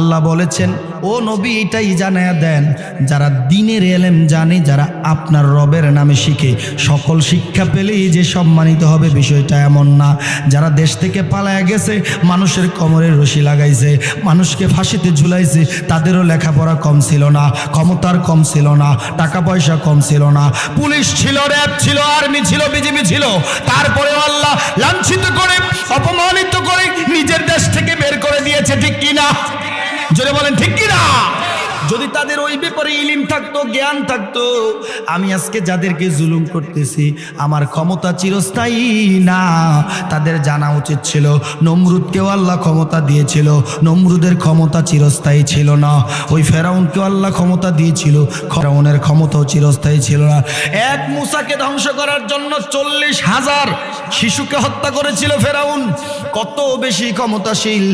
আল্লাহ বলেছেন, ও নবী এটাই জানায়া দেন, যারা দ্বীনের ইলম জানে, যারা আপনার রবের নামে শিখে, সকল শিক্ষা পেলেই যে সম্মানিত হবে বিষয়টা এমন না। যারা দেশ থেকে পালায়া গেছে, মানুষের কোমরে রশি লাগাইছে, মানুষকে ফাঁসিতে ঝুলাইছে, তাদেরও লেখাপড়া কম ছিল না, ক্ষমতার কম ছিল না, টাকা পয়সা কম ছিল না, পুলিশ ছিল, র্যাব ছিল, আর্মি ছিল, বিজিবি ছিল, তারপরেও আল্লাহ লাঞ্ছিত করে, অপমানিত করে নিজের দেশ থেকে বের করে দিয়েছে। ঠিক কিনা? জোরে বলেন ঠিক কিনা? যদি তাদের ওই ব্যাপারে ইলম থাকতো, জ্ঞান থাকতো, আমি আজকে যাদেরকে জুলুম করতেছি আমার ক্ষমতা চিরস্থায়ী না, তাদের জানা উচিত ছিল নমরুদকেও আল্লাহ ক্ষমতা দিয়েছিল, নমরুদের ক্ষমতা চিরস্থায়ী ছিল না। ওই ফেরাউনকেও আল্লাহ ক্ষমতা দিয়েছিল, ফেরাউনের ক্ষমতাও চিরস্থায়ী ছিল না। এক মূসাকে ধ্বংস করার জন্য 40,000 শিশুকে হত্যা করেছিল ফেরাউন। কত বেশি ক্ষমতাশীল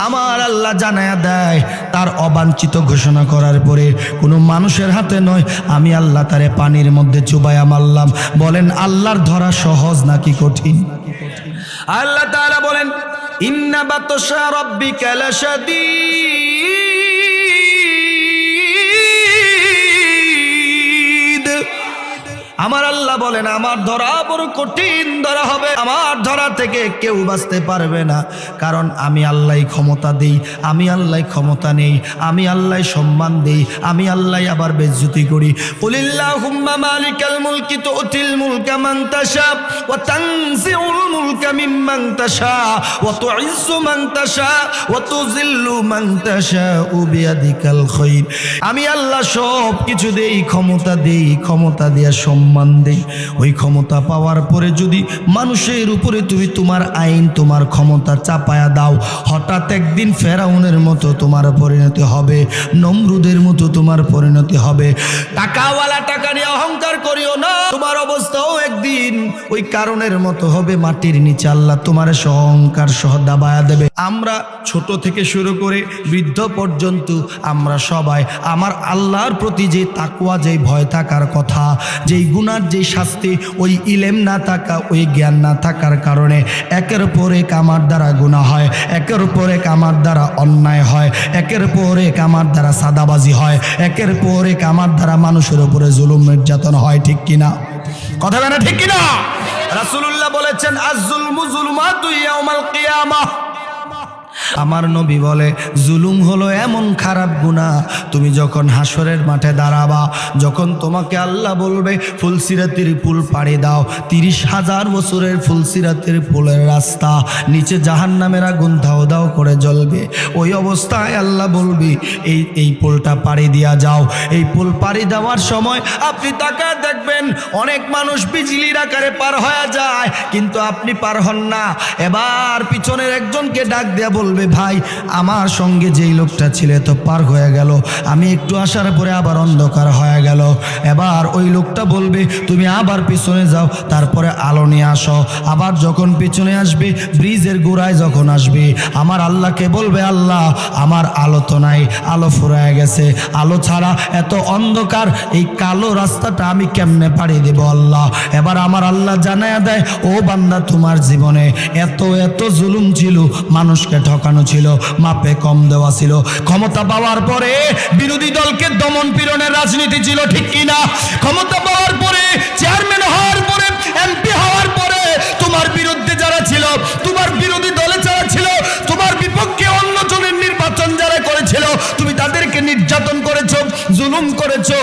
আমার আল্লাহ জানায়া দেয়। তার অবাঞ্ছিত ঘোষণা করার পরে কোনো মানুষের হাতে নয়, আমি আল্লাহ তারে পানির মধ্যে চুবাইয়া মারলাম। বলেন আল্লাহর ধরা সহজ নাকি কঠিন? আল্লাহ তাআলা বলেন, ইন্না বাতশা রাব্বিকা লাশাদীদ। আমার আল্লাহ বলেন আমার ধরা বড় কঠিন ধরা হবে, আমার ধরা থেকে কেউ বাঁচতে পারবে না। কারণ আমি আল্লাহ ক্ষমতা দেই, আমি আল্লাহ ক্ষমতা নেই, আমি আল্লাহ সম্মান দেই, আমি আল্লাহ আবার বেজ্জতি করি। কুলিল্লাহুম্মা মালিকাল মুলকি তুতিল মুলকা মান তাশা ওয়া তানজিউল মুলকা মিম্মান তাশা ওয়া তুইজ্জু মান তাশা ওয়া তুযিল্লু মান তাশা বিয়াদিকাল খায়র। আমি আল্লাহ সব কিছু দেই, ক্ষমতা দেই, ক্ষমতা দিয়া সম্মান দেই। ওই ক্ষমতা পাওয়ার পরে যদি মানুষের উপরে তুমি তোমার আইন, তোমার ক্ষমতা চাপায়া দাও, হঠাৎ একদিন ফেরাউনের মতো তোমার পরিণতি হবে, নমরুদের মতো তোমার পরিণতি হবে। টাকাওয়ালা টাকা নিয়ে অহংকার করিও না, তোমার অবস্থাও একদিন ওই কারণের মতো হবে। মাটির নিচে আল্লাহ তোমার অহংকার সহ দাবায়া দেবে। আমরা ছোট থেকে শুরু করে বৃদ্ধ পর্যন্ত আমরা সবাই আমার আল্লাহর প্রতি যে তাকওয়া, যে ভয় থাকার কথা, যেই গুনার যে শাস্তি, ওই ইলেম না থাকা, ওই জ্ঞান না থাকার কারণে একের পর এক আমার দ্বারা গুনাহ হয়, একের পর এক আমার দ্বারা অন্যায় হয়, একের পর এক আমার দ্বারা সাদাবাজি হয়, একের পর এক আমার দ্বারা মানুষের উপরে জুলুম নির্যাতন হয়। ঠিক কিনা? কথা বলে ঠিক কিনা? রাসূলুল্লাহ বলেছেন আয-যুলমু যুলুমাতু ইয়াউমাল কিয়ামাহ। আমার নবী বলে জুলুম হলো এমন খারাপ গুনাহ, তুমি যখন হাসরের মাঠে দাঁড়াবা, যখন তোমাকে আল্লাহ বলবে ফুলসিরাতের পুল পাড়ি দাও, 30,000 বছরের ফুলসিরাতের পুলের রাস্তা, নিচে জাহান্নামের আগুন দাও দাও করে জ্বলবে, ওই অবস্থায় আল্লাহ বলবি এই পুলটা পাড়ি দিয়া যাও। এই পুল পাড়ি দেওয়ার সময় আপনি তাকায় দেখবেন অনেক মানুষ বিজলির আকারে পার হয়ে যায়, কিন্তু আপনি পার হন না। এবার পিছনের একজনকে ডাক দেয়া বলবে, ভাই আমার সঙ্গে যেই লোকটা ছিল তো পার হয়ে গেল, আমি একটু আসার পরে আবার অন্ধকার হয়ে গেল। এবার ওই লোকটা বলবে তুমি আবার পিছনে যাও, তারপরে আলো নিয়ে আসো। আবার যখন পিছনে আসবে, ব্রিজের গোড়ায় যখন আসবে, আমার আল্লাহকে বলবে আল্লাহ আমার আলো তো নাই, আলো ফুরায় গেছে, আলো ছাড়া এত অন্ধকার, এই কালো রাস্তাটা আমি কেমনে পাড়ি দেব আল্লাহ। এবার আমার আল্লাহ জানায়া দেয়, ও বান্দা তোমার জীবনে এত এত জুলুম ছিল, মানুষকে ঠকানো ছিল, মাপে কম দেওয়া ছিল, ক্ষমতা পাওয়ার পরে বিরোধী দলকে দমন পীড়নের রাজনীতি ছিল। ঠিক কিনা? ক্ষমতা পাওয়ার পরে, চেয়ারম্যান হওয়ার পরে, এমপি হওয়ার পরে তোমার বিরুদ্ধে যারা ছিল, তোমার বিরোধী দলে যারা ছিল, তোমার বিপক্ষে অন্য জনের নির্বাচন যারা করেছিল, তুমি তাদেরকে নির্যাতন করেছো, জুলুম করেছো।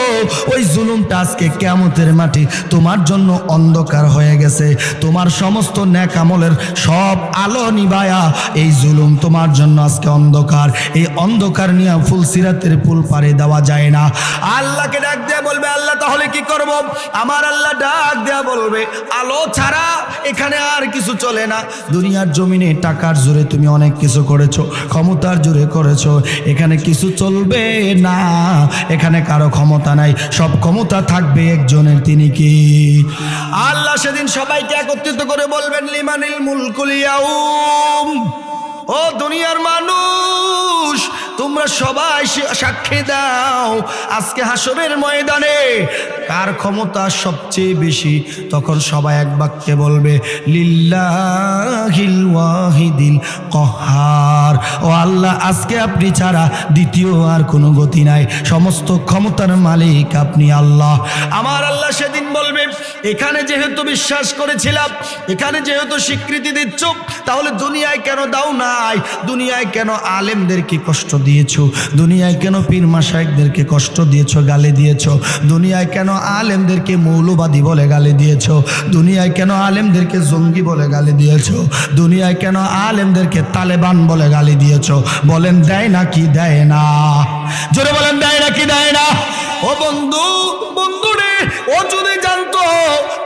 ওই জুলুমটা আজকে কিয়ামতের মাটি তোমার জন্য অন্ধকার হয়ে গেছে। তোমার সমস্ত নেক আমলের সব আলো নিবায়া এই জুলুম তোমার জন্য আজকে অন্ধকার। এই অন্ধকার নিয়ে ফুলসিরাতের পুল পাড়ি দেওয়া যায় না। আল্লাহকে ডাক দেয়া বলবে আল্লাহ তাহলে কি করব? আমার আল্লাহ ডাক দেয়া বলবে আলো ছাড়া এখানে আর কিছু চলে না। দুনিয়ার জমিনে টাকার জোরে তুমি অনেক কিছু করেছো, ক্ষমতার জোরে করেছো, এখানে কিছু চলবে না। এখানে কারো ক্ষমতা নাই, সব ক্ষমতা থাকবে একজনের, তিনি কি? আল্লাহ সেদিন সবাইকে একত্রিত করে বলবেন লিমানিল মুলকুল ইয়াউম। ও দুনিয়ার মানুষ, তোমরা সবাই সাক্ষী দাও আজকে হাসরের ময়দানে কার ক্ষমতা সবচেয়ে বেশি। তখন সবাই এক বাক্যে বলবে লিল্লাহিল ওয়াহিদিল কহার। ও আল্লাহ, আজকে আপনি ছাড়া দ্বিতীয় আর কোনো গতি নাই, সমস্ত ক্ষমতার মালিক আপনি আল্লাহ। আমার আল্লাহ সেদিন বলবে, এখানে যেহেতু বিশ্বাস করেছিলাম, এখানে যেহেতু স্বীকৃতি দিচ্ছ, তাহলে দুনিয়ায় কেন দাও নাই? দুনিয়ায় কেন আলেমদেরকে কষ্ট দিয়েছো? দুনিয়ায় কেন পীর মাশায়েখদেরকে কষ্ট দিয়েছো, গালি দিয়েছো? দুনিয়ায় কেন আলেমদেরকে মৌলবাদী বলে গালি দিয়েছো? দুনিয়ায় কেন আলেমদেরকে জঙ্গি বলে গালি দিয়েছো? দুনিয়ায় কেন আলেমদেরকে তালেবান বলে গালি দিয়েছো? বলেন দেয় না কি দেয় না? জোরে বলেন দেয় না কি দেয় না? ও বন্ধু, বন্ধুরে, ও যদি জানতো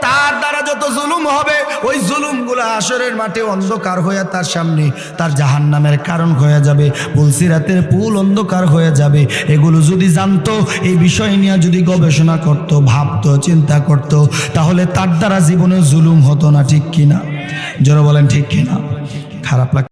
তার দ্বারা যত জুলুম হবে, ওই জুলুমগুলো হাসরের মাঠে অন্ধকার হয়ে তার সামনে তার জাহান্নামের কারণ হয়ে যাবে, পুলসিরাতের পুল অন্ধকার হয়ে যাবে। এগুলো যদি জানতো, এই বিষয় নিয়ে যদি গবেষণা করত, ভাবতো, চিন্তা করত, তাহলে তার দ্বারা জীবনে জুলুম হতো না। ঠিক কিনা? জোরে বলেন ঠিক কিনা? খারাপ লাগে।